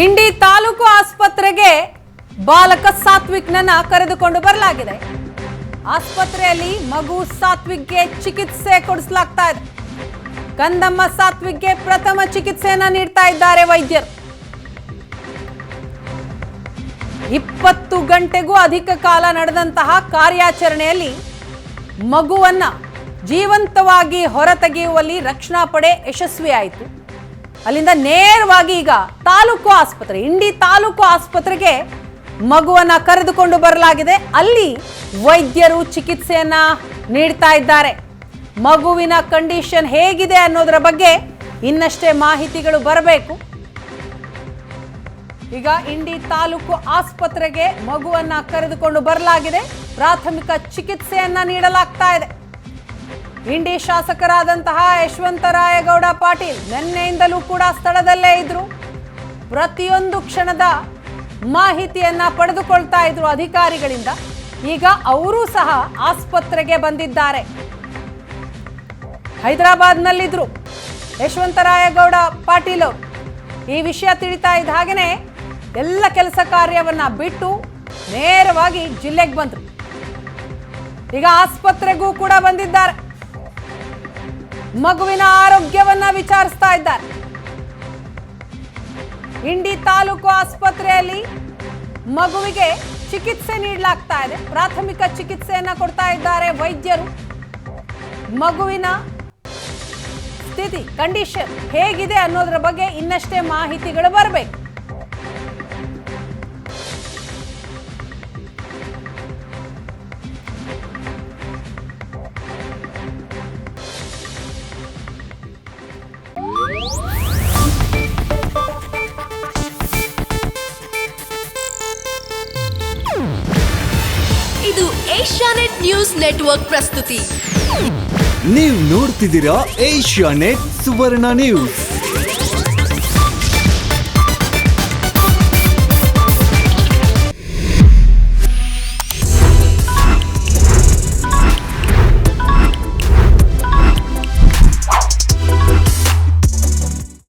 ಇಂಡಿ ತಾಲೂಕು ಆಸ್ಪತ್ರೆಗೆ ಬಾಲಕ ಸಾತ್ವಿಕ್ನನ್ನ ಕರೆದುಕೊಂಡು ಬರಲಾಗಿದೆ. ಆಸ್ಪತ್ರೆಯಲ್ಲಿ ಮಗು ಸಾತ್ವಿಕ್ಗೆ ಚಿಕಿತ್ಸೆ ಕೊಡಿಸಲಾಗ್ತಾ ಇದೆ. ಕಂದಮ್ಮ ಸಾತ್ವಿಕ್ಗೆ ಪ್ರಥಮ ಚಿಕಿತ್ಸೆಯನ್ನ ನೀಡ್ತಾ ಇದ್ದಾರೆ ವೈದ್ಯರು. 20 ಗಂಟೆಗೂ ಅಧಿಕ ಕಾಲ ನಡೆದಂತಹ ಕಾರ್ಯಾಚರಣೆಯಲ್ಲಿ ಮಗುವನ್ನ ಜೀವಂತವಾಗಿ ಹೊರತೆಗೆಯುವಲ್ಲಿ ರಕ್ಷಣಾ ಪಡೆ ಯಶಸ್ವಿಯಾಯಿತು. ಅಲ್ಲಿಂದ ನೇರವಾಗಿ ಈಗ ತಾಲೂಕು ಆಸ್ಪತ್ರೆ, ಇಂಡಿ ತಾಲೂಕು ಆಸ್ಪತ್ರೆಗೆ ಮಗುವನ್ನ ಕರೆದುಕೊಂಡು ಬರಲಾಗಿದೆ. ಅಲ್ಲಿ ವೈದ್ಯರು ಚಿಕಿತ್ಸೆಯನ್ನ ನೀಡ್ತಾ ಇದ್ದಾರೆ. ಮಗುವಿನ ಕಂಡೀಷನ್ ಹೇಗಿದೆ ಅನ್ನೋದರ ಬಗ್ಗೆ ಇನ್ನಷ್ಟೇ ಮಾಹಿತಿಗಳು ಬರಬೇಕು. ಈಗ ಇಂಡಿ ತಾಲೂಕು ಆಸ್ಪತ್ರೆಗೆ ಮಗುವನ್ನ ಕರೆದುಕೊಂಡು ಬರಲಾಗಿದೆ. ಪ್ರಾಥಮಿಕ ಚಿಕಿತ್ಸೆಯನ್ನ ನೀಡಲಾಗ್ತಾ ಇದೆ. ಇಂಡಿ ಶಾಸಕರಾದಂತಹ ಯಶವಂತರಾಯಗೌಡ ಪಾಟೀಲ್ ನಿನ್ನೆಯಿಂದಲೂ ಕೂಡ ಸ್ಥಳದಲ್ಲೇ ಇದ್ರು. ಪ್ರತಿಯೊಂದು ಕ್ಷಣದ ಮಾಹಿತಿಯನ್ನ ಪಡೆದುಕೊಳ್ತಾ ಇದ್ರು ಅಧಿಕಾರಿಗಳಿಂದ. ಈಗ ಅವರೂ ಸಹ ಆಸ್ಪತ್ರೆಗೆ ಬಂದಿದ್ದಾರೆ. ಹೈದರಾಬಾದ್ನಲ್ಲಿದ್ರು ಯಶವಂತರಾಯಗೌಡ ಪಾಟೀಲ್. ಈ ವಿಷಯ ತಿಳಿತಾ ಇದ್ದ ಹಾಗೆಯೇ ಎಲ್ಲ ಕೆಲಸ ಕಾರ್ಯವನ್ನ ಬಿಟ್ಟು ನೇರವಾಗಿ ಜಿಲ್ಲೆಗೆ ಬಂದ್ರು. ಈಗ ಆಸ್ಪತ್ರೆಗೂ ಕೂಡ ಬಂದಿದ್ದಾರೆ. ಮಗುವಿನ ಆರೋಗ್ಯವನ್ನ ವಿಚಾರಿಸ್ತಾ ಇದ್ದಾರೆ. ಇಂಡಿ ತಾಲೂಕು ಆಸ್ಪತ್ರೆಯಲ್ಲಿ ಮಗುವಿಗೆ ಚಿಕಿತ್ಸೆ ನೀಡಲಾಗ್ತಾ ಇದೆ. ಪ್ರಾಥಮಿಕ ಚಿಕಿತ್ಸೆಯನ್ನ ಕೊಡ್ತಾ ಇದ್ದಾರೆ ವೈದ್ಯರು. ಮಗುವಿನ ಸ್ಥಿತಿ, ಕಂಡೀಷನ್ ಹೇಗಿದೆ ಅನ್ನೋದರ ಬಗ್ಗೆ ಇನ್ನಷ್ಟೇ ಮಾಹಿತಿಗಳು ಬರಬೇಕು. ಇದು ಏಷ್ಯಾನೆಟ್ ನ್ಯೂಸ್ ನೆಟ್ವರ್ಕ್ ಪ್ರಸ್ತುತಿ. ನೀವು ನೋಡ್ತಿದ್ದೀರಾ ಏಷ್ಯಾನೆಟ್ ಸುವರ್ಣ ನ್ಯೂಸ್.